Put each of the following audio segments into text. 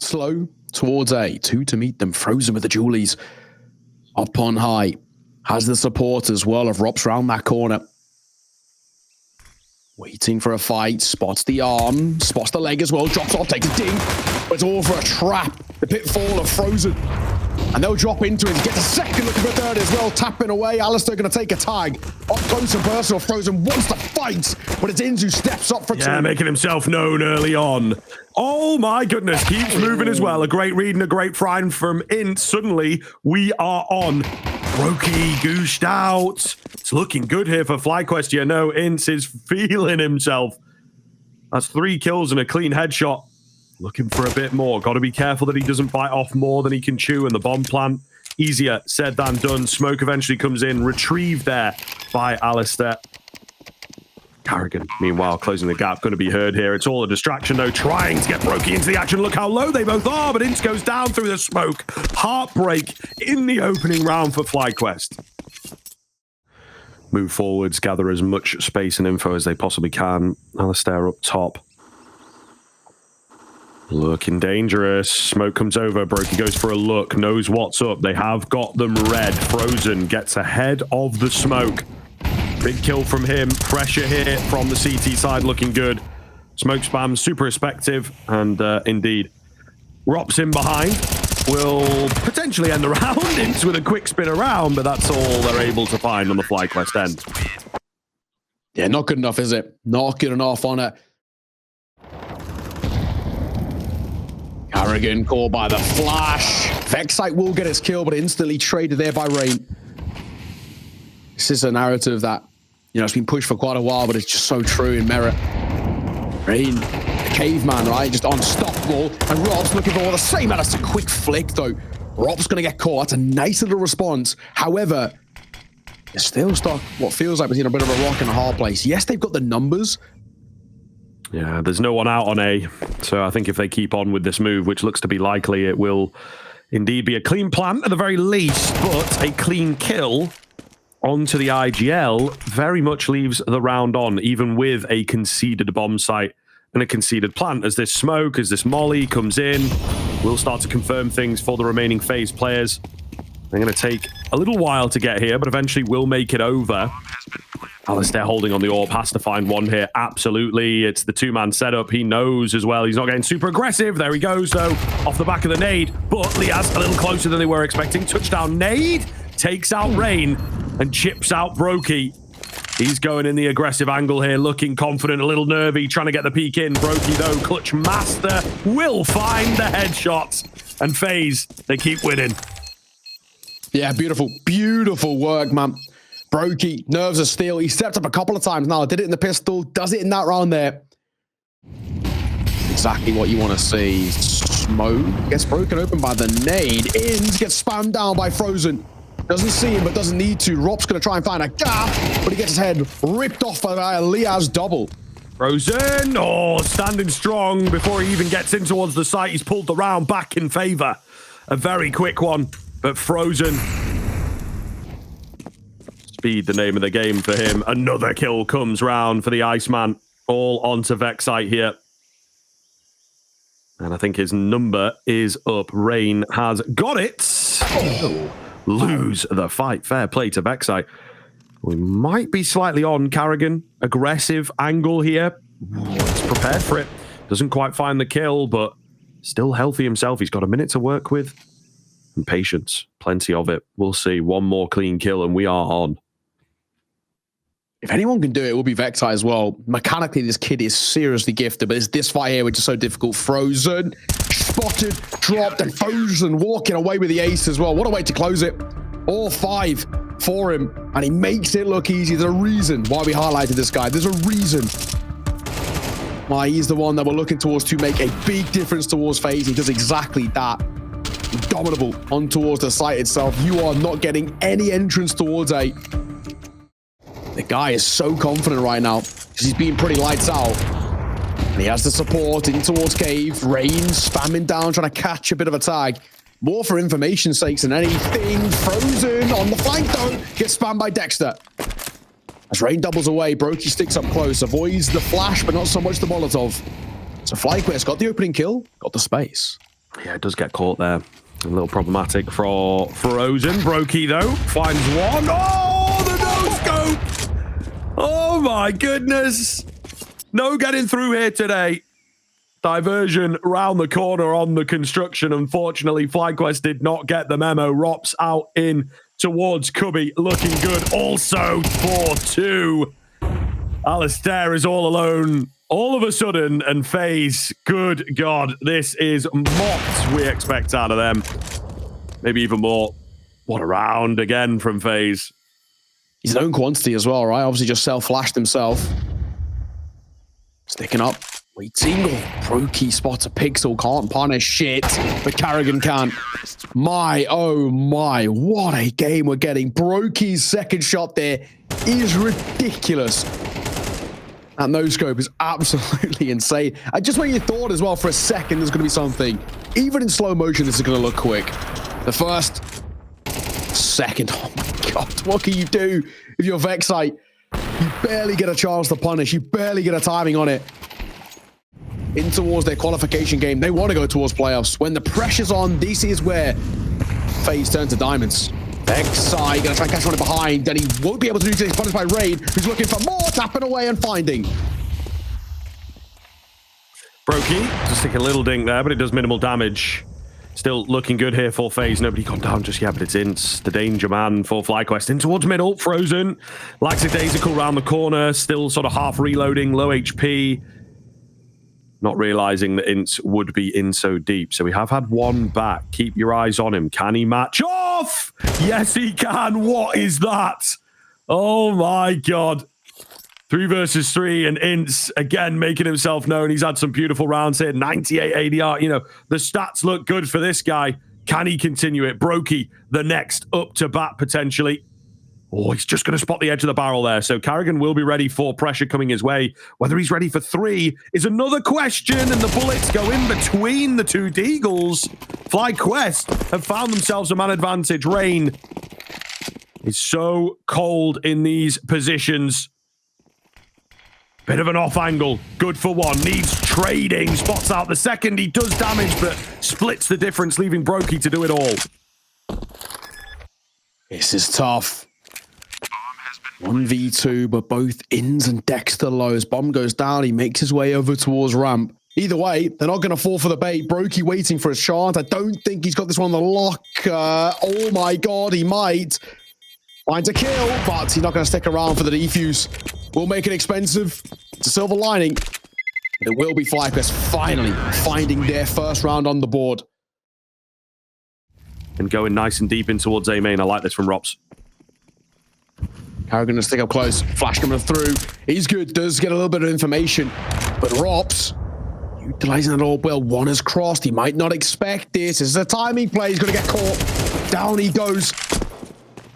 slow towards A. Two to meet them. Frozen with the Julies. Up on high. Has the support as well of Rops round that corner. Waiting for a fight. Spots the arm. Spots the leg as well. Drops off. Takes a ding. But it's all for a trap. The pitfall of Frozen. And they'll drop into it. Gets a second, looking for a third as well. Tapping away. Alistair going to take a tag. Up close and personal. Frozen wants to fight, but it's Inz who steps up for two. Yeah, making himself known early on. Oh my goodness, keeps moving as well. A great read and a great find from Int. Suddenly, we are on. Brokey goosed out. It's looking good here for FlyQuest. You know, Int is feeling himself. That's 3 kills and a clean headshot. Looking for a bit more. Got to be careful that he doesn't bite off more than he can chew. And the bomb plant, easier said than done. Smoke eventually comes in, retrieved there by Alistair. Carrigan, meanwhile, closing the gap. Going to be heard here. It's all a distraction, though. Trying to get Brokey into the action. Look how low they both are, but Ince goes down through the smoke. Heartbreak in the opening round for FlyQuest. Move forwards, gather as much space and info as they possibly can. Alistair up top. Looking dangerous. Smoke comes over. Brokey goes for a look. Knows what's up. They have got them red. Frozen gets ahead of the smoke. Big kill from him. Pressure here from the CT side looking good. Smoke spam, super effective. And indeed, Rops in behind. Will potentially end the round. Ince with a quick spin around, but that's all they're able to find on the FlyQuest end. Yeah, not good enough, is it? Not good enough on it. Carrigan caught by the flash. Vexite will get his kill, but instantly traded there by Rain. This is a narrative that, you know, it's been pushed for quite a while, but it's just so true in Merit. Rain, the caveman, right? Just unstoppable. And Rob's looking for all the same. That's a quick flick, though. Rob's going to get caught. That's a nice little response. However, they're still stuck what feels like between a bit of a rock and a hard place. Yes, they've got the numbers. Yeah, there's no one out on A. So I think if they keep on with this move, which looks to be likely, it will indeed be a clean plant at the very least, but a clean kill onto the IGL very much leaves the round on, even with a conceded bomb site and a conceded plant. As this smoke, as this molly comes in, we'll start to confirm things for the remaining FaZe players. They're going to take a little while to get here, but eventually will make it over. Alistair holding on the orb, has to find one here. Absolutely. It's the two-man setup. He knows as well. He's not getting super aggressive. There he goes, though, off the back of the nade. But Liaz a little closer than they were expecting. Touchdown nade. Takes out Rain and chips out Brokey. He's going in the aggressive angle here, looking confident, a little nervy, trying to get the peek in. Brokey, though, clutch master, will find the headshots. And FaZe, they keep winning. Yeah, beautiful, beautiful work, man. Brokey, nerves of steel. He stepped up a couple of times now. Did it in the pistol. Does it in that round there. Exactly what you want to see. Smoke gets broken open by the nade. Inz gets spammed down by Frozen. Doesn't see him, but doesn't need to. Rop's going to try and find a gap, but he gets his head ripped off by a Liaz double. Frozen, oh, standing strong before he even gets in towards the site. He's pulled the round back in favor. A very quick one, but Frozen. Speed, the name of the game for him. Another kill comes round for the Iceman. All onto Vexite here. And I think his number is up. Rain has got it. Oh. Lose the fight. Fair play to Vexite. We might be slightly on Carrigan. Aggressive angle here. He's prepared for it. Doesn't quite find the kill, but still healthy himself. He's got a minute to work with. And patience. Plenty of it. We'll see. One more clean kill and we are on. If anyone can do it, it will be Vexite as well. Mechanically, this kid is seriously gifted, but it's this fight here which is so difficult. Frozen, spotted, dropped, and Frozen walking away with the ace as well. What a way to close it. All 5 for him, and he makes it look easy. There's a reason why we highlighted this guy. There's a reason why he's the one that we're looking towards to make a big difference towards FaZe. He does exactly that. Dominable on towards the site itself. You are not getting any entrance towards A. The guy is so confident right now because he's being pretty lights out. And he has the support in towards Cave. Rain spamming down, trying to catch a bit of a tag. More for information's sakes than anything. Frozen on the flank, though. Gets spammed by Dexter. As Rain doubles away, Brokey sticks up close. Avoids the flash, but not so much the Molotov. So FlyQuest got the opening kill, got the space. Yeah, it does get caught there. A little problematic for Frozen. Brokey, though, finds one. Oh, the no-scope! Oh, my goodness. No getting through here today. Diversion round the corner on the construction. Unfortunately, FlyQuest did not get the memo. Rops out in towards Cubby. Looking good. Also 4-2. Alistair is all alone all of a sudden, and FaZe, good God, this is what we expect out of them. Maybe even more. What a round again from FaZe. He's an own quantity as well, right? Obviously just self-flashed himself. Sticking up. Waiting. Brokey spots a pixel. Can't punish shit. But Carrigan can. My, oh my. What a game we're getting. Brokey's second shot there is ridiculous. That no-scope is absolutely insane. I just want you thought as well for a second there's going to be something. Even in slow motion, this is going to look quick. The first, second. Oh my God. What can you do if you're Vexite? You barely get a chance to punish. You barely get a timing on it. In towards their qualification game. They want to go towards playoffs. When the pressure's on, this is where FaZe turn to diamonds. Vexite gonna try and catch one behind, then he won't be able to do this. He's punished by Raid, who's looking for more, tapping away and finding. Brokey, just take a little dink there, but it does minimal damage. Still looking good here for FaZe. Nobody gone down just yet, but it's Ince, the danger man for FlyQuest. In towards middle, Frozen. Lackadaisical round the corner, still sort of half reloading, low HP. Not realizing that Ince would be in so deep. So we have had one back. Keep your eyes on him. Can he match off? Yes, he can. What is that? Oh my God. 3 versus 3, and Ince again making himself known. He's had some beautiful rounds here. 98 ADR. You know, the stats look good for this guy. Can he continue it? Brokey, the next up to bat potentially. Oh, he's just going to spot the edge of the barrel there. So Carrigan will be ready for pressure coming his way. Whether he's ready for 3 is another question, and the bullets go in between the two Deagles. FlyQuest have found themselves a man advantage. Rain is so cold in these positions. Bit of an off angle. Good for one. Needs trading. Spots out the second. He does damage, but splits the difference, leaving Brokey to do it all. This is tough. 1v2, but both Ins and Dexter lows. Bomb goes down. He makes his way over towards ramp. Either way, they're not going to fall for the bait. Brokey waiting for a chance. I don't think he's got this one on the lock. Oh my God, he might. Finds a kill, but he's not going to stick around for the defuse. Will make it expensive. It's a silver lining. But it will be FlyQuest finally finding their first round on the board. And going nice and deep in towards A main. I like this from Rops. Carrigan to stick up close. Flash coming through. He's good. Does get a little bit of information. But Rops, utilizing it all well. One has crossed. He might not expect this. This is a timing play. He's going to get caught. Down he goes.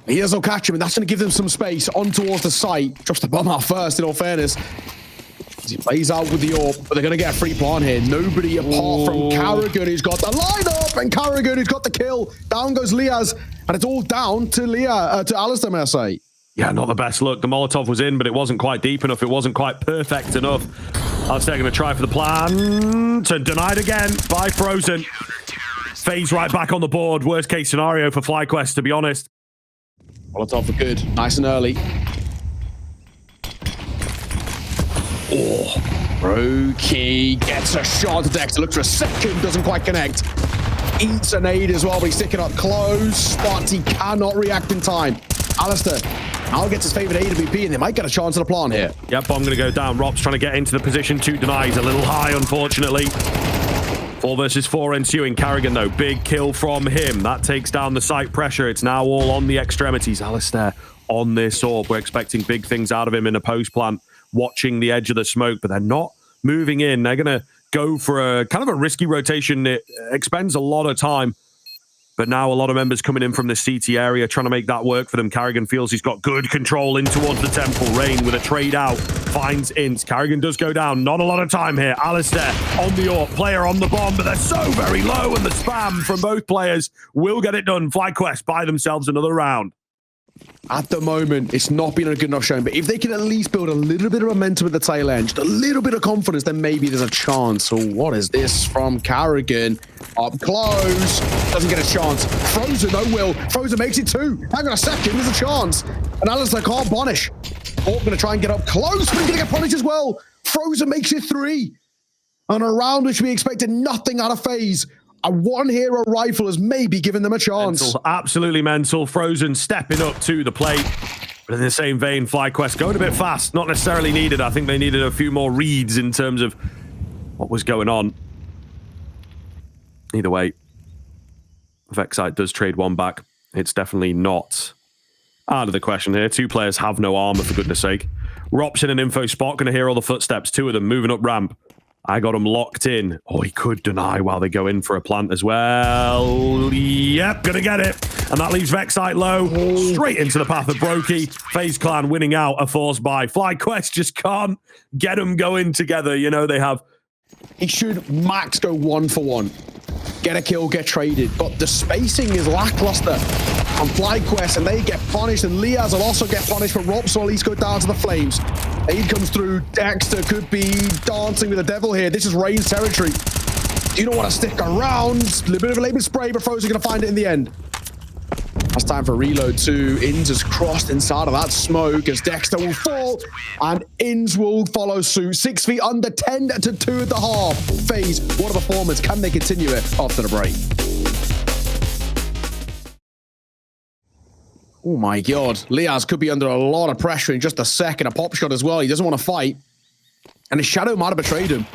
He doesn't catch him, and that's going to give them some space on towards the site. Drops the bomb out first, in all fairness. As he plays out with the AWP, but they're going to get a free plant here. Nobody apart from Carrigan, who's got the lineup, and Carrigan, who's got the kill. Down goes Liaz, and it's all down to to Alistair, may I say. Yeah, not the best look. The Molotov was in, but it wasn't quite deep enough. It wasn't quite perfect enough. Alistair going to try for the plant, and denied again by Frozen. FaZe right back on the board. Worst case scenario for FlyQuest, to be honest. Molotov for good, nice and early. Oh, Brokey gets a shot to Dexter. Looks for a second, doesn't quite connect. Eats an aid as well, but he's sticking up close. But he cannot react in time. Alistair now gets his favorite AWP, and they might get a chance at a plant here. Yep, bomb going to go down. Rob's trying to get into the position to deny. He's a little high, unfortunately. 4 versus 4 ensuing. Carrigan, though, big kill from him. That takes down the site pressure. It's now all on the extremities. Alistair on this AWP. We're expecting big things out of him in a post plant, watching the edge of the smoke, but they're not moving in. They're going to go for a kind of a risky rotation. It expends a lot of time. But now a lot of members coming in from the CT area, trying to make that work for them. Carrigan feels he's got good control in towards the temple. Rain with a trade out, finds Ince. Carrigan does go down. Not a lot of time here. Alistair on the AWP, player on the bomb, but they're so very low, and the spam from both players will get it done. FlyQuest buy themselves another round. At the moment, it's not been a good enough showing, but if they can at least build a little bit of momentum at the tail end, just a little bit of confidence, then maybe there's a chance. So what is this from Carrigan? Up close. Doesn't get a chance. Frozen, no will. Frozen makes it 2. Hang on a second, there's a chance. And Alistair can't punish. Orc gonna try and get up close, but he's gonna get punished as well. Frozen makes it 3. On a round which we expected nothing out of FaZe. A one-hero rifle has maybe given them a chance. Mental, absolutely mental. Frozen stepping up to the plate. But in the same vein, FlyQuest going a bit fast. Not necessarily needed. I think they needed a few more reads in terms of what was going on. Either way, Vexite does trade one back. It's definitely not out of the question here. 2 players have no armor, for goodness sake. Rop's in an info spot. Going to hear all the footsteps. 2 of them moving up ramp. I got him locked in. Oh, he could deny while they go in for a plant as well. Yep, gonna get it. And that leaves Vexite low. Straight into the path of Brokey. FaZe Clan winning out a force buy. FlyQuest just can't get them going together. You know, they have... He should max go 1 for 1. Get a kill, get traded. But the spacing is lackluster on FlyQuest, and they get punished, and Liaz will also get punished, but Robs will at least go down to the flames. Aid comes through. Dexter could be dancing with the devil here. This is Rain's territory. Do you not want to stick around? A little bit of a labor spray, but Frozen going to find it in the end. That's time for reload too. Inns has crossed inside of that smoke as Dexter will fall, and Inns will follow suit. 6 feet under, 10 to 2 at the half. FaZe, what are the performance? Can they continue it after the break? Oh my God. Liaz could be under a lot of pressure in just a second. A pop shot as well. He doesn't want to fight. And his shadow might have betrayed him.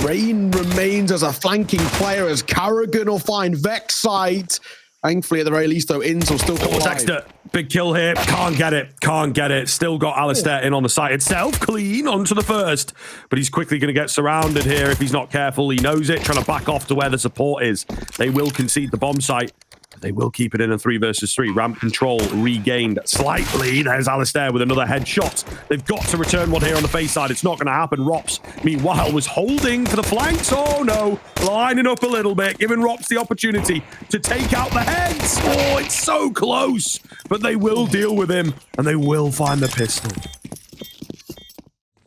Rain remains as a flanking player as Carrigan will find Vexite. Thankfully, at the very least, though, Inns will still come alive. Dexter, big kill here. Can't get it. Can't get it. Still got Alistair in on the site itself. Clean onto the first. But he's quickly going to get surrounded here if he's not careful. He knows it. Trying to back off to where the support is. They will concede the bomb site. They will keep it in a 3 versus 3. Ramp control regained slightly. There's Alistair with another headshot. They've got to return one here on the face side. It's not going to happen. Rops, meanwhile, was holding for the flanks. Oh, no. Lining up a little bit, giving Rops the opportunity to take out the heads. Oh, it's so close. But they will deal with him, and they will find the pistol.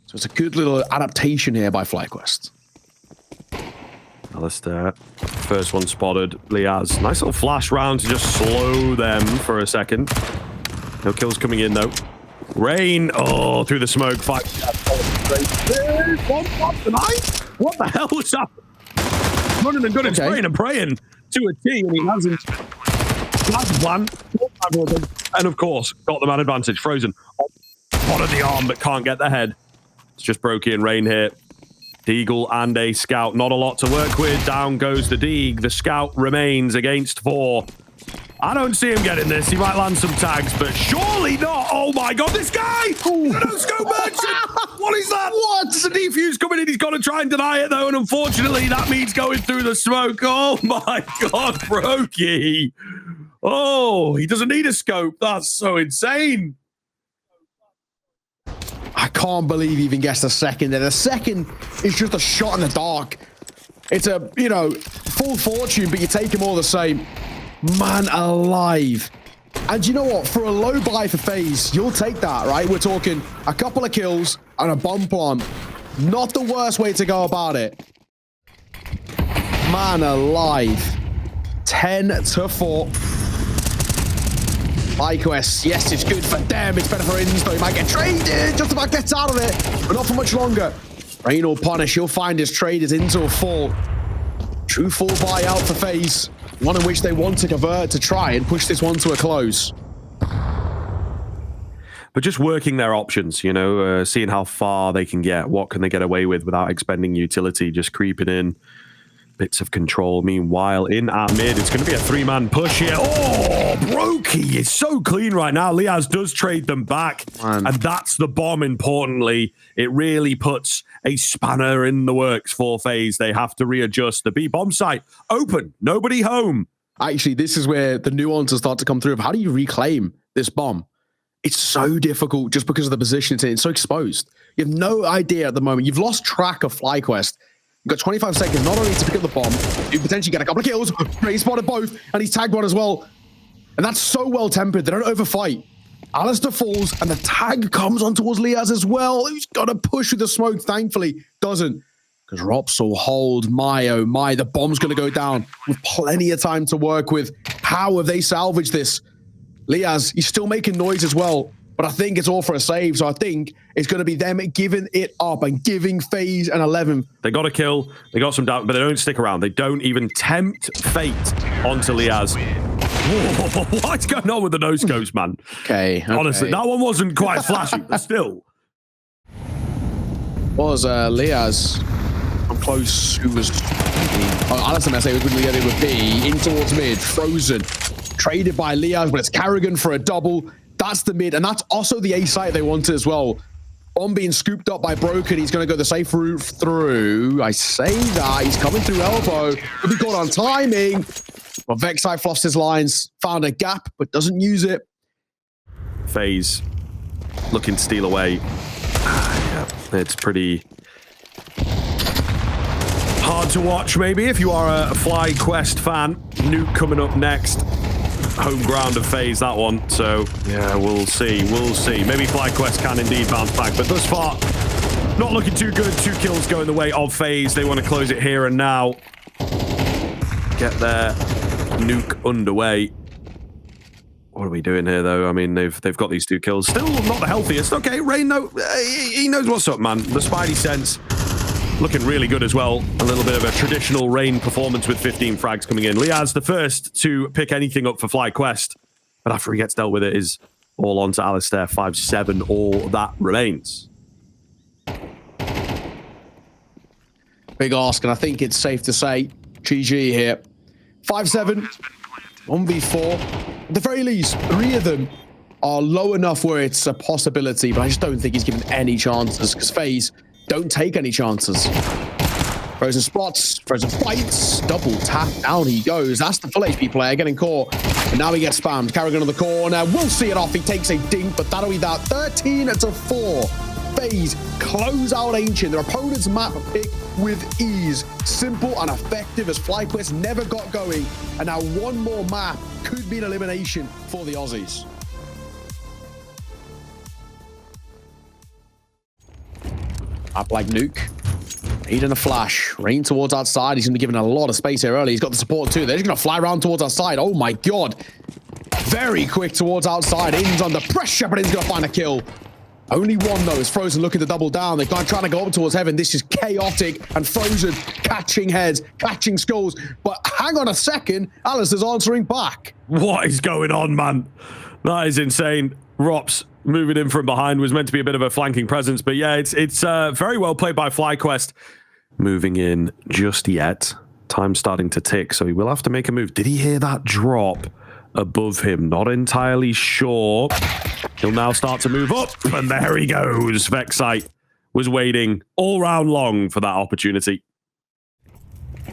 So it's a good little adaptation here by FlyQuest. Alistair, first one spotted. Liaz, nice little flash round to just slow them for a second. No kills coming in though. Rain, oh, through the smoke. Fight. What the hell was that? Running and gunning, spraying and praying to a T, and he hasn't. That's the plan. And of course, got the man advantage. Frozen, spotted the arm, but can't get the head. It's just Brokey and Rain here. Deagle and a scout. Not a lot to work with. Down goes the Deag. The scout remains against 4. I don't see him getting this. He might land some tags, but surely not. Oh my God, this guy! No-scope merchant! What is that? What? There's a defuse coming in. He's got to try and deny it though, and unfortunately that means going through the smoke. Oh my God, Brokey. Oh, he doesn't need a scope. That's so insane. I can't believe he even gets the second there. The second is just a shot in the dark. It's a, you know, full fortune, but you take them all the same. Man alive. And you know what? For a low buy for FaZe, you'll take that, right? We're talking a couple of kills and a bomb plant. Not the worst way to go about it. Man alive. 10 to 4. FlyQuest, yes, it's good for them. It's better for Inns, though. He might get traded. Just about gets out of it, but not for much longer. Rain will punish. He'll find his trade as Inns will fall. True full buy out for FaZe. One in which they want to convert to try and push this one to a close. But just working their options, you know, seeing how far they can get. What can they get away with without expending utility? Just creeping in. Bits of control. Meanwhile, in at mid, it's going to be a 3-man push here. Oh, Brokey is so clean right now. Liaz does trade them back. Man. And that's the bomb, importantly. It really puts a spanner in the works for FaZe. They have to readjust. The B bomb site open. Nobody home. Actually, this is where the nuances start to come through of how do you reclaim this bomb? It's so difficult just because of the position it's in. It's so exposed. You have no idea at the moment. You've lost track of FlyQuest. You've got 25 seconds, not only to pick up the bomb, you potentially get a couple of kills. Ray spotted both, and he's tagged one as well. And that's so well tempered. They don't overfight. Alistair falls, and the tag comes on towards Liaz as well. Who's got to push with the smoke? Thankfully, doesn't. Because Rops will hold. My, oh my, the bomb's going to go down with plenty of time to work with. How have they salvaged this? Liaz, he's still making noise as well, but I think it's all for a save. So I think it's going to be them giving it up and giving FaZe an 11. They got a kill, they got some down, but they don't stick around. They don't even tempt fate onto Liaz. Whoa, what's going on with the no-scopes, man? Okay. Honestly, that one wasn't quite flashy, but still. Was Liaz from close? Who was? Oh, Alistair, I say, was with Liaz. It would be in towards mid, frozen, traded by Liaz, but it's Carrigan for a double. That's the mid, and that's also the A site they wanted as well. On being scooped up by Broken, he's going to go the safe route through. I say that he's coming through elbow. Could be caught on timing. Well, Vexai flossed his lines, found a gap, but doesn't use it. FaZe looking to steal away. Yeah, it's pretty hard to watch, maybe, if you are a FlyQuest fan. Nuke coming up next. Home ground of FaZe, that one. So, yeah, we'll see. We'll see. Maybe FlyQuest can indeed bounce back, but thus far, not looking too good. 2 kills going the way of FaZe. They want to close it here and now. Get their Nuke underway. What are we doing here, though? I mean, they've got these 2 kills. Still not the healthiest. Okay, Rain, he knows what's up, man. The Spidey sense looking really good as well. A little bit of a traditional Rain performance with 15 frags coming in. Liaz, the first to pick anything up for FlyQuest, but after he gets dealt with it is all on to Alistair. 5-7, all that remains. Big ask, and I think it's safe to say GG here. 5-7, 1v4. At the very least, 3 of them are low enough where it's a possibility, but I just don't think he's given any chances, because FaZe don't take any chances. Frozen spots, frozen fights, double tap, down he goes. That's the full HP player getting caught. And now he gets spammed. Carrigan on the corner, we'll see it off. He takes a dink, but that'll be that. 13-4. FaZe close out Ancient. Their opponent's map pick with ease. Simple and effective as FlyQuest never got going. And now one more map could be an elimination for the Aussies. Up like Nuke. Needing a flash. Rain towards outside. He's going to be given a lot of space here early. He's got the support too. They're just going to fly around towards outside. Oh my god. Very quick towards outside. In's under pressure, but In's going to find a kill. Only one, though, is Frozen looking to double down. They're trying to go up towards Heaven. This is chaotic. And Frozen catching heads, catching skulls. But hang on a second. Alistair's answering back. What is going on, man? That is insane. Rops moving in from behind was meant to be a bit of a flanking presence. But yeah, it's very well played by FlyQuest. Moving in just yet. Time starting to tick, so he will have to make a move. Did he hear that drop above him? Not entirely sure. He'll now start to move up, and there he goes. Vexite was waiting all round long for that opportunity.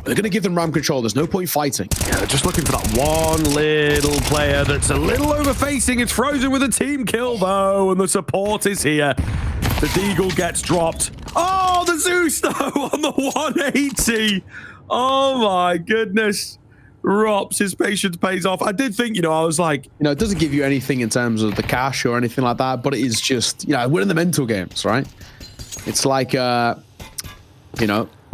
They're going to give them RAM control. There's no point fighting. Yeah, they're just looking for that one little player that's a little overfacing. It's Frozen with a team kill, though, and the support is here. The Deagle gets dropped. Oh, the Zeus, though, on the 180. Oh, my goodness. Rops, his patience pays off. I did think, I was like... it doesn't give you anything in terms of the cash or anything like that, but it is just, winning the mental games, right? It's like, when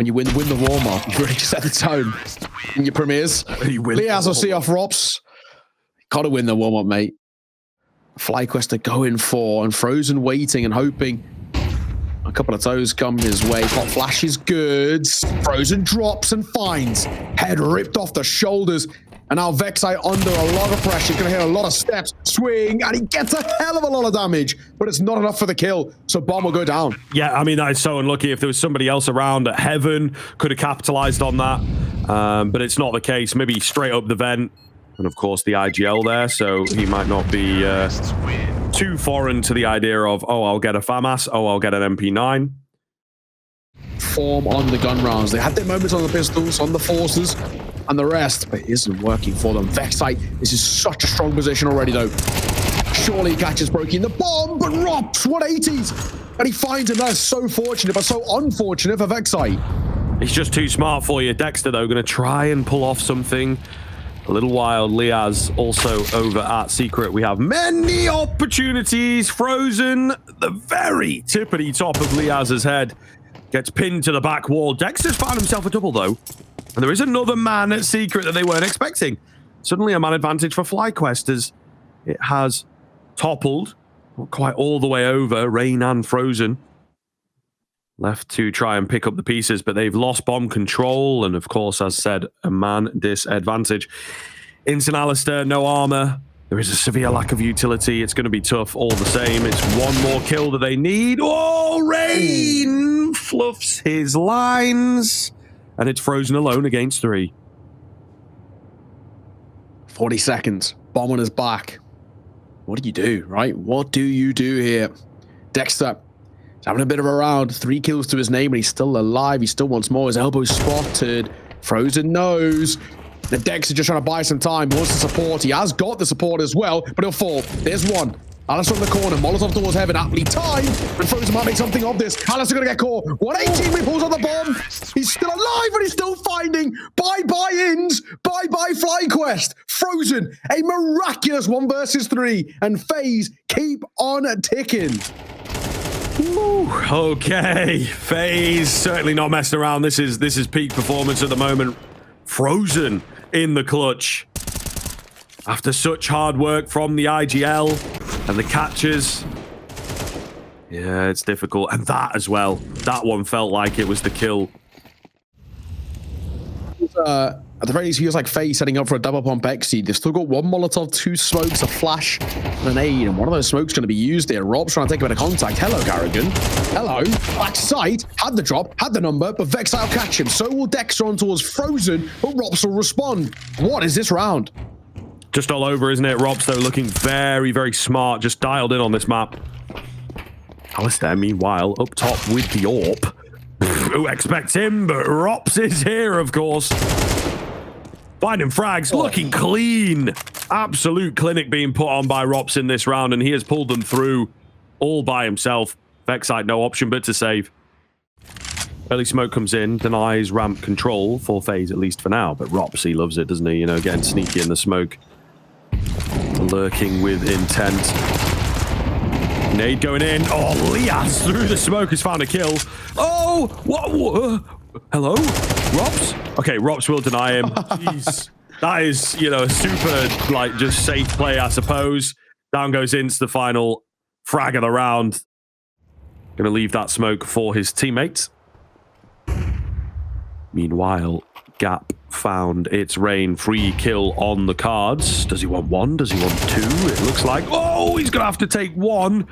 you win the warm-up, you really set the tone in your premieres. Liaz will see off Rops. Gotta win the warm-up, mate. FlyQuest are going for, and Frozen waiting and hoping. A couple of toes come his way. Pop flash is good. Frozen drops and finds. Head ripped off the shoulders. And now Vexai under a lot of pressure. Gonna hear a lot of steps. Swing. And he gets a hell of a lot of damage. But it's not enough for the kill. So Bomb will go down. Yeah, I mean, that is so unlucky. If there was somebody else around at Heaven, could have capitalized on that. But it's not the case. Maybe straight up the vent. And of course, the IGL there. So he might not be too foreign to the idea of, oh, I'll get a FAMAS. Oh, I'll get an MP9. Form on the gun rounds. They had their moments on the pistols, on the forces, and the rest, but it isn't working for them. Vexite, this is such a strong position already, though. Surely he catches Brokey in the bomb, but Rops, 180s! And he finds him. That's so fortunate, but so unfortunate for Vexite. He's just too smart for you. Dexter, though, going to try and pull off something A little wild. Liaz also over at Secret. We have many opportunities. Frozen, the very tippity top of Liaz's head, gets pinned to the back wall. Dexter's found himself a double, though. And there is another man at Secret that they weren't expecting. Suddenly a man advantage for FlyQuest as it has toppled. Not quite all the way over. Rain and Frozen left to try and pick up the pieces, but they've lost bomb control. And of course, as said, a man disadvantage. Instant Alistair, no armor. There is a severe lack of utility. It's going to be tough all the same. It's one more kill that they need. Oh, Rain fluffs his lines. And it's Frozen alone against 3. 40 seconds. Bomb on his back. What do you do, right? What do you do here? Dexter is having a bit of a round. 3 kills to his name, and he's still alive. He still wants more. His elbow's spotted. Frozen knows. The Dexter just trying to buy some time. He wants the support. He has got the support as well, but he'll fall. There's one. Alistair on the corner. Molotov towards heaven. Aptly timed. And Frozen might make something of this. Alistair going to get caught. 118 when he pulls on the bomb. He's still alive, but he's still finding buy-ins. Bye-bye FlyQuest. Frozen, a miraculous 1 versus 3. And FaZe keep on ticking. Ooh, okay. FaZe certainly not messing around. This is peak performance at the moment. Frozen in the clutch. After such hard work from the IGL and the catches. Yeah, it's difficult. And that as well. That one felt like it was the kill. At the very least, feels like FaZe setting up for a double pump Exceed. They've still got 1 Molotov, 2 smokes, a flash, and an aid. And one of those smokes going to be used here. Rob's trying to take a bit of contact. Hello, Carrigan. Hello. Back sight. Had the drop, had the number, but Vexite will catch him. So will Dexter on towards Frozen, but Robs will respond. What is this round? Just all over, isn't it? Robs, though, looking very, very smart. Just dialed in on this map. Alistair, meanwhile, up top with the AWP. Who expects him? But Rops is here, of course. Finding frags, looking clean. Absolute clinic being put on by Rops in this round, and he has pulled them through all by himself. Vexite, no option but to save. Early smoke comes in, denies ramp control for FaZe, at least for now. But Rops, he loves it, doesn't he? You know, getting sneaky in the smoke. Lurking with intent. Nade going in. Oh, Liaz through the smoke has found a kill. Oh, what? Hello? Rops? Okay, Rops will deny him. Jeez. That is, you know, a super, like, just safe play, I suppose. Down goes into the final frag of the round. Gonna leave that smoke for his teammates. Meanwhile, Gap found its Rain. Free kill on the cards. Does he want 1? Does he want 2? It looks like... Oh, he's going to have to take 1.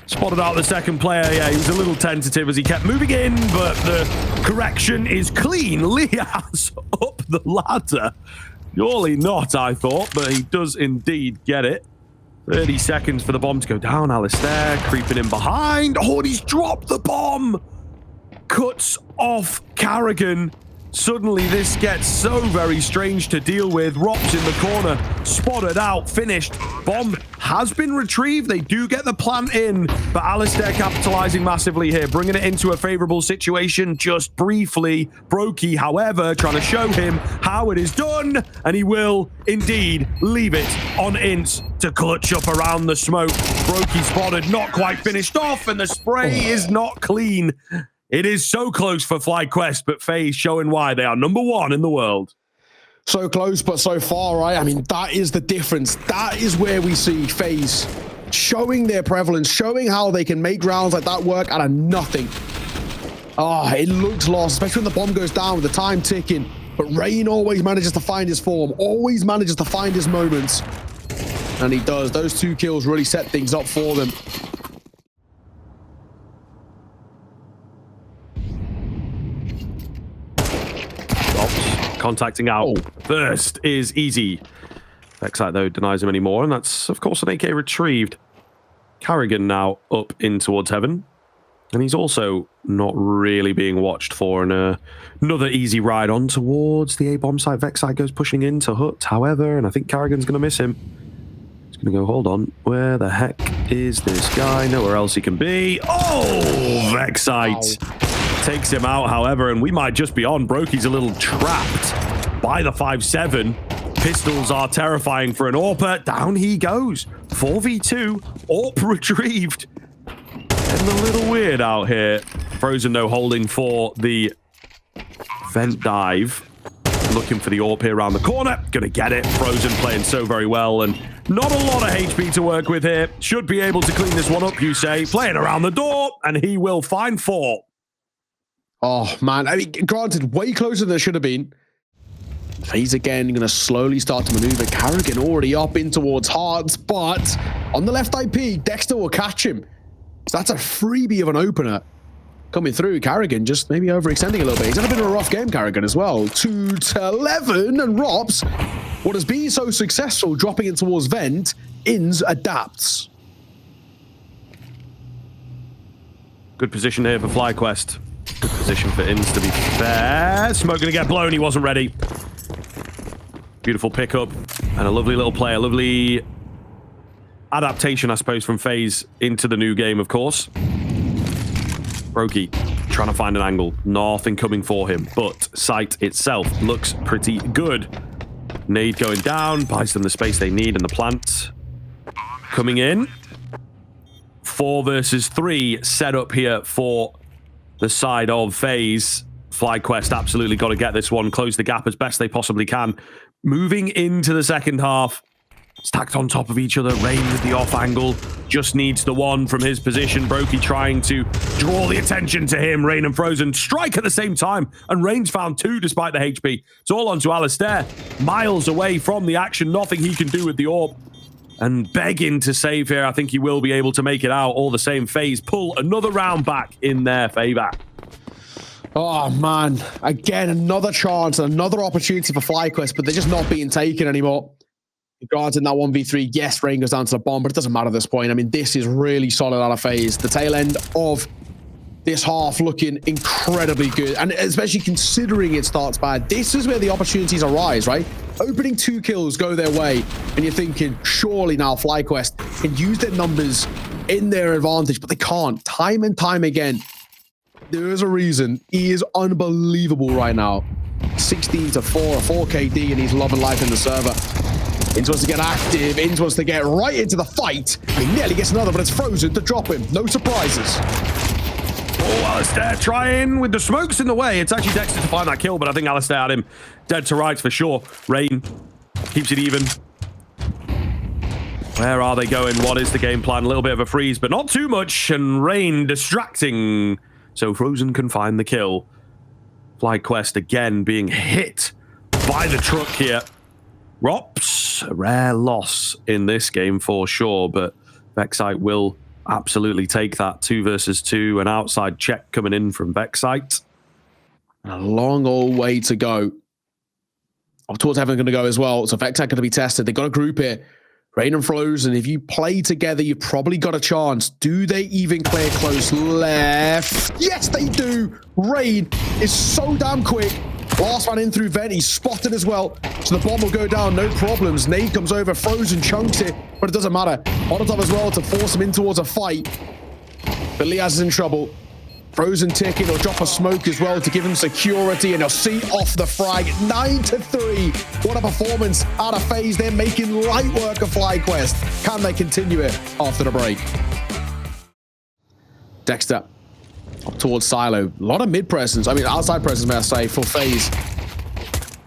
Spotted out the second player. Yeah, he was a little tentative as he kept moving in, but the correction is clean. Liaz up the ladder. Surely not, I thought, but he does indeed get it. 30 seconds for the bomb to go down. Alistair creeping in behind. Oh, and he's dropped the bomb. Cuts off Carrigan. Suddenly, this gets so very strange to deal with. Rops in the corner, spotted out, finished. Bomb has been retrieved. They do get the plant in, but Alistair capitalizing massively here, bringing it into a favorable situation just briefly. Brokey, however, trying to show him how it is done, and he will indeed leave it on Ints to clutch up around the smoke. Brokey spotted, not quite finished off, and the spray is not clean. It is so close for FlyQuest, but FaZe showing why they are #1 in the world. So close, but so far, right? I mean, that is the difference. That is where we see FaZe showing their prevalence, showing how they can make rounds like that work out of nothing. Ah, it looks lost, especially when the bomb goes down with the time ticking. But Rain always manages to find his form, always manages to find his moments. And he does. Those 2 kills really set things up for them. Contacting out first is easy. Vexite, though, denies him anymore, and that's, of course, an AK retrieved. Carrigan now up in towards heaven, and he's also not really being watched for. And another easy ride on towards the A-bomb site. Vexite goes pushing into Hut, however, and I think Carrigan's going to miss him. He's going to go, hold on, where the heck is this guy? Nowhere else he can be. Oh, Vexite. Wow. Takes him out, however, and we might just be on. Brokey's a little trapped by the 5-7. pistols are terrifying for an AWPer. Down he goes. 4v2. AWP retrieved. Getting a little weird out here. Frozen, though, holding for the vent dive. Looking for the AWP here around the corner. Gonna get it. Frozen playing so very well, and not a lot of HP to work with here. Should be able to clean this one up, you say. Playing around the door, and he will find 4. Oh, man. I mean, granted, way closer than it should have been. FaZe again going to slowly start to maneuver. Carrigan already up in towards Hearts, but on the left IP, Dexter will catch him. So that's a freebie of an opener coming through. Carrigan just maybe overextending a little bit. He's had a bit of a rough game, Carrigan, as well. 2-11, and Rops, what has been so successful, dropping in towards Vent, Inns adapts. Good position here for FlyQuest. Good position for Inns, to be fair. Smoke gonna get blown. He wasn't ready. Beautiful pickup and a lovely little play. A lovely adaptation, I suppose, from FaZe into the new game, of course. Brokey trying to find an angle. Nothing coming for him, but sight itself looks pretty good. Nade going down, buys them the space they need in the plant. Coming in. 4 versus 3 set up here for the side of FaZe. FlyQuest absolutely got to get this one, close the gap as best they possibly can. Moving into the second half, stacked on top of each other. Rain with the off angle, just needs the one from his position. Brokey trying to draw the attention to him. Rain and Frozen strike at the same time, and Rain's found 2 despite the HP. It's all onto Alistair, miles away from the action. Nothing he can do with the AWP, and begging to save here. I think he will be able to make it out. All the same, FaZe pull another round back in their favor. Oh, man. Again, another chance, another opportunity for FlyQuest, but they're just not being taken anymore. Granted, in that 1v3, yes, Rain goes down to the bomb, but it doesn't matter at this point. I mean, this is really solid out of FaZe. The tail end of this half looking incredibly good, and especially considering it starts bad. This is where the opportunities arise, right? Opening 2 kills go their way, and you're thinking, surely now FlyQuest can use their numbers in their advantage, but they can't. Time and time again. There is a reason. He is unbelievable right now. 16-4, 4 KD, and he's loving life in the server. Inns wants to get active. Inns wants to get right into the fight. He nearly gets another, but it's Frozen to drop him. No surprises. Oh, Alistair trying with the smokes in the way. It's actually Dexter to find that kill, but I think Alistair had him dead to rights for sure. Rain keeps it even. Where are they going? What is the game plan? A little bit of a freeze, but not too much. And Rain distracting, so Frozen can find the kill. FlyQuest again being hit by the truck here. Rops, a rare loss in this game for sure, but Vexite will absolutely take that. 2 versus 2, an outside check coming in from Vexite. A long old way to go. Towards Heaven going to go as well, so Vexite going to be tested. They've got a group here. Rain and Frozen, if you play together, you've probably got a chance. Do they even clear close left? Yes, they do. Rain is so damn quick. Last man in through Vent, he's spotted as well. So the bomb will go down, no problems. Nade comes over, Frozen chunks it, but it doesn't matter. On top as well to force him in towards a fight. But Liaz is in trouble. Frozen ticking, he'll drop a smoke as well to give him security, and he'll see off the frag. 9-3. What a performance out of FaZe. They're making light work of FlyQuest. Can they continue it after the break? Dexter up towards Silo. A lot of mid presence. I mean, outside presence, may I say, for FaZe.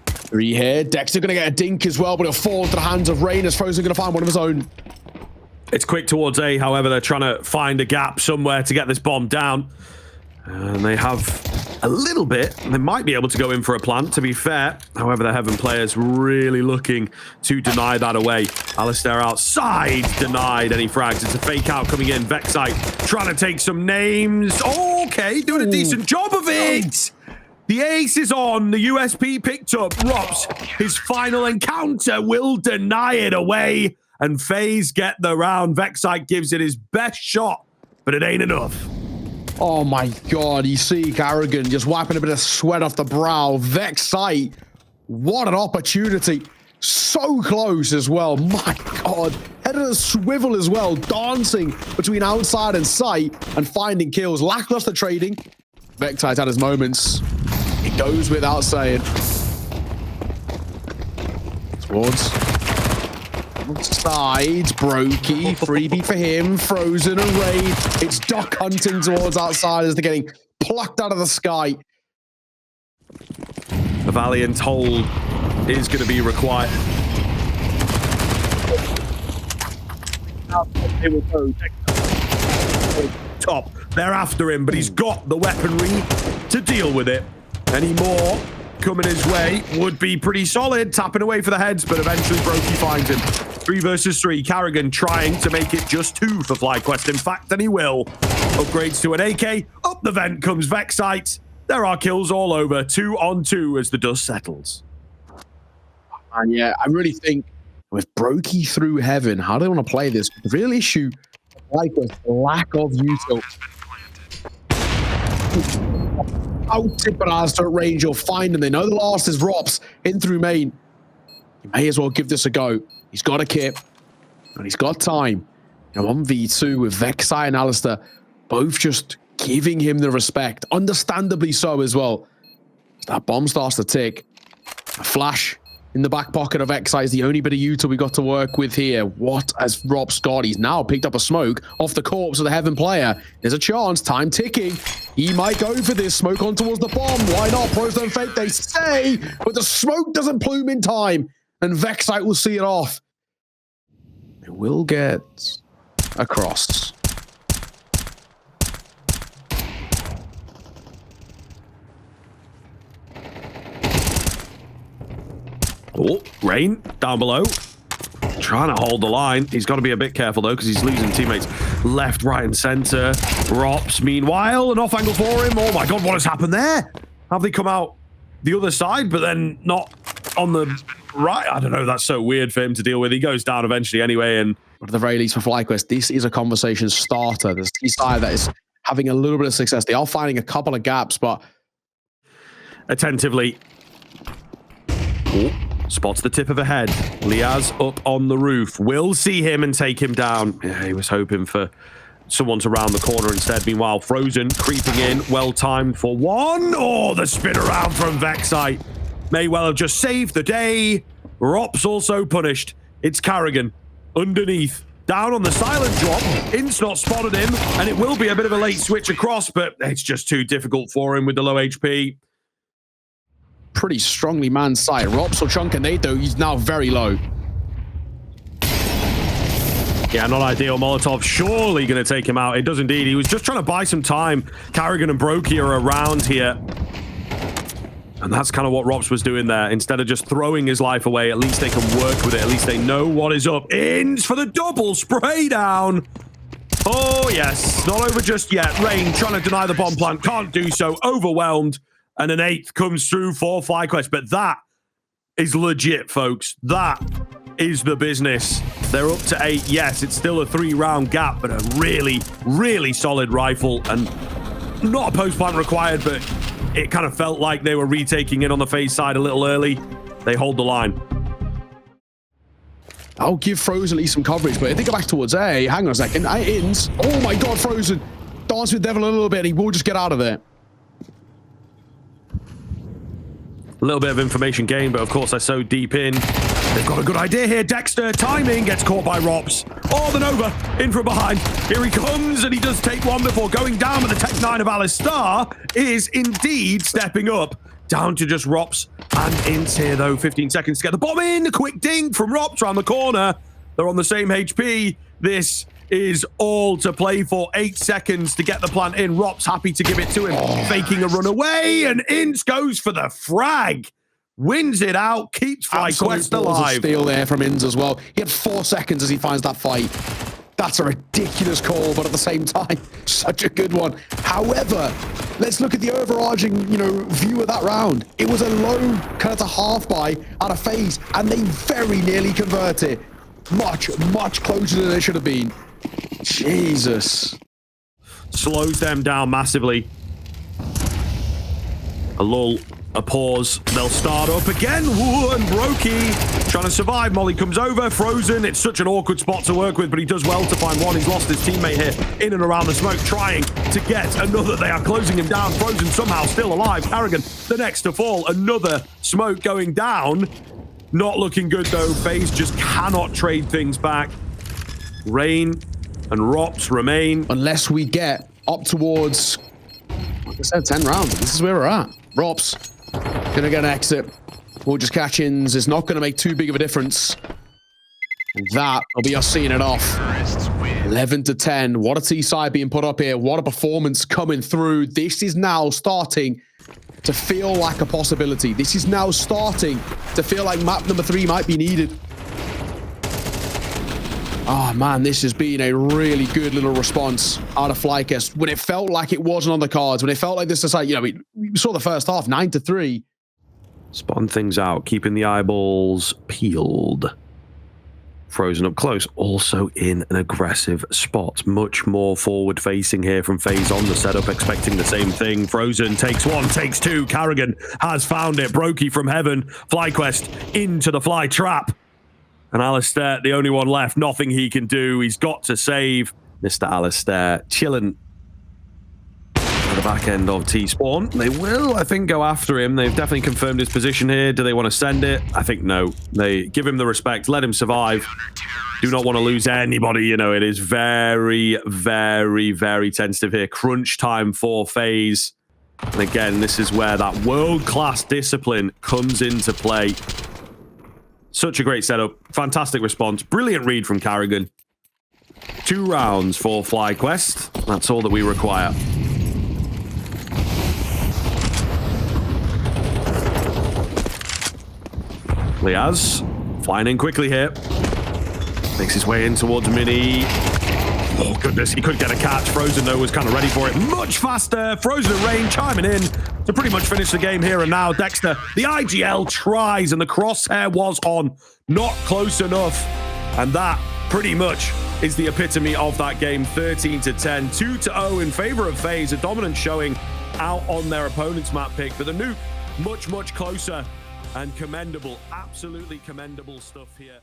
3 here. Dexter going to get a dink as well, but he'll fall into the hands of Rain as Frozen going to find one of his own. It's quick towards A, however, they're trying to find a gap somewhere to get this bomb down. And they have a little bit. They might be able to go in for a plant, to be fair. However, the Heaven players really looking to deny that away. Alistair outside, denied any frags. It's a fake out coming in. Vexite trying to take some names. Okay, doing a decent job of it. The ace is on. The USP picked up. Rops, his final encounter, will deny it away. And FaZe get the round. Vexite gives it his best shot, but it ain't enough. Oh my God, you see Carrigan just wiping a bit of sweat off the brow. Vexite, what an opportunity. So close as well. My God, head of a swivel as well, dancing between outside and sight and finding kills. Lackluster trading. Vexite's had his moments. It goes without saying. towards sides. Brokey, freebie for him. Frozen and Raid. It's duck hunting towards outside as they're getting plucked out of the sky. The valiant hold is going to be required. They will go top. They're after him, but he's got the weaponry to deal with it. Any more coming his way would be pretty solid. Tapping away for the heads, but eventually Brokey finds him. 3 versus 3. Carrigan trying to make it just 2 for FlyQuest. In fact, and he will. Upgrades to an AK. Up the vent comes Vexite. There are kills all over. 2 on 2 as the dust settles. And yeah, I really think with Brokey through heaven, how do they want to play this? The real issue, like the lack of util. Out Tipperas to range, you'll find them. They know the last is Rops in through main. You may as well give this a go. He's got a kit, and he's got time. You know, 1v2 with Vexai and Alistair, both just giving him the respect. Understandably so as well. As that bomb starts to tick. A flash in the back pocket of Vexai is the only bit of util we got to work with here. What has Rob Scott? He's now picked up a smoke off the corpse of the Heaven player. There's a chance, time ticking. He might go for this, smoke on towards the bomb. Why not? Pros don't fake, they say, but the smoke doesn't plume in time, and Vexite will see it off. It will get across. Oh, Rain down below. Trying to hold the line. He's got to be a bit careful, though, because he's losing teammates left, right, and center. Rops, meanwhile, an off angle for him. Oh, my God, what has happened there? Have they come out the other side, but then not on the right? I don't know. That's so weird for him to deal with. He goes down eventually anyway. And but at the very least for FlyQuest, this is a conversation starter. There's a side that is having a little bit of success. They are finding a couple of gaps, but attentively. Oh. Spots the tip of a head. Liaz up on the roof. Will see him and take him down. Yeah, he was hoping for someone to round the corner instead. Meanwhile, Frozen creeping in. Well timed for one. Oh, the spin around from Vexite. May well have just saved the day. Rops also punished. It's Carrigan underneath. Down on the silent drop. Ince not spotted him. And it will be a bit of a late switch across, but it's just too difficult for him with the low HP. Pretty strongly manned side. Rops will chunk and though he's now very low. Yeah, not ideal. Molotov surely going to take him out. It does indeed. He was just trying to buy some time. Carrigan and Brokey are around here. And that's kind of what Rops was doing there. Instead of just throwing his life away, at least they can work with it. At least they know what is up. Ins for the double spray down. Oh, yes. Not over just yet. Rain trying to deny the bomb plant. Can't do so. Overwhelmed. And an 8th comes through for FlyQuest. But that is legit, folks. That is the business. They're up to 8. Yes, it's still a 3-round gap, but a really, really solid rifle. And not a post-plant required, but it kind of felt like they were retaking it on the FaZe side a little early. They hold the line. I'll give Frozen at least some coverage, but if they go back towards A, hang on a second. Ins. Oh my God, Frozen. Dance with Devil a little bit. He will just get out of there. A little bit of information gained, but of course they're so deep in. They've got a good idea here. Dexter, timing, gets caught by Rops. Oh, the Nova, in from behind. Here he comes, and he does take one before going down, but the Tech 9 of Alistar is indeed stepping up. Down to just Rops and Ince here, though. 15 seconds to get the bomb in. A quick ding from Rops around the corner. They're on the same HP. This is all to play for. 8 seconds to get the plant in. Rops happy to give it to him. Faking a run away, and Ince goes for the frag. Wins it out, keeps FlyQuest alive. Steal there from Ince as well. He had 4 seconds as he finds that fight. That's a ridiculous call, but at the same time, such a good one. However, let's look at the overarching, view of that round. It was a low, kind of a half buy out of FaZe, and they very nearly converted. Much, much closer than it should have been. Jesus. Slows them down massively. A lull, a pause. They'll start up again. Woo, and Brokey trying to survive. Molly comes over. Frozen. It's such an awkward spot to work with, but he does well to find one. He's lost his teammate here in and around the smoke, trying to get another. They are closing him down. Frozen somehow still alive. Carrigan, the next to fall. Another smoke going down. Not looking good, though. FaZe just cannot trade things back. Rain and Rops remain. Unless we get up towards, like I said, 10 rounds. This is where we're at. Rops gonna get an exit. We'll just catch ins. It's not gonna make too big of a difference. And that will be us seeing it off. 11 to 10. What a T-side being put up here. What a performance coming through. This is now starting to feel like a possibility. This is now starting to feel like map number 3 might be needed. Oh man, this has been a really good little response out of FlyQuest when it felt like it wasn't on the cards, when it felt like this is like, you know, we saw the first half 9-3. Spawn things out, keeping the eyeballs peeled. Frozen up close, also in an aggressive spot. Much more forward facing here from FaZe on the setup, expecting the same thing. Frozen takes 1, takes 2. Carrigan has found it. Brokey from heaven. FlyQuest into the fly trap. And Alistair, the only one left, nothing he can do. He's got to save. Mr. Alistair chilling at the back end of T-Spawn. They will, I think, go after him. They've definitely confirmed his position here. Do they want to send it? I think no. They give him the respect, let him survive. Do not want to lose anybody. You know, it is very, very, very tentative here. Crunch time for FaZe. And again, this is where that world-class discipline comes into play. Such a great setup. Fantastic response. Brilliant read from Carrigan. 2 rounds for FlyQuest. That's all that we require. Liaz flying in quickly here. Makes his way in towards Mini. Oh, goodness. He could get a catch. Frozen, though, was kind of ready for it. Much faster. Frozen and Rain chiming in to pretty much finish the game here and now. Dexter, the IGL tries, and the crosshair was on. Not close enough. And that pretty much is the epitome of that game. 13 to 10, 2-0 in favor of FaZe. A dominant showing out on their opponent's map pick. But the Nuke, much, much closer and commendable. Absolutely commendable stuff here.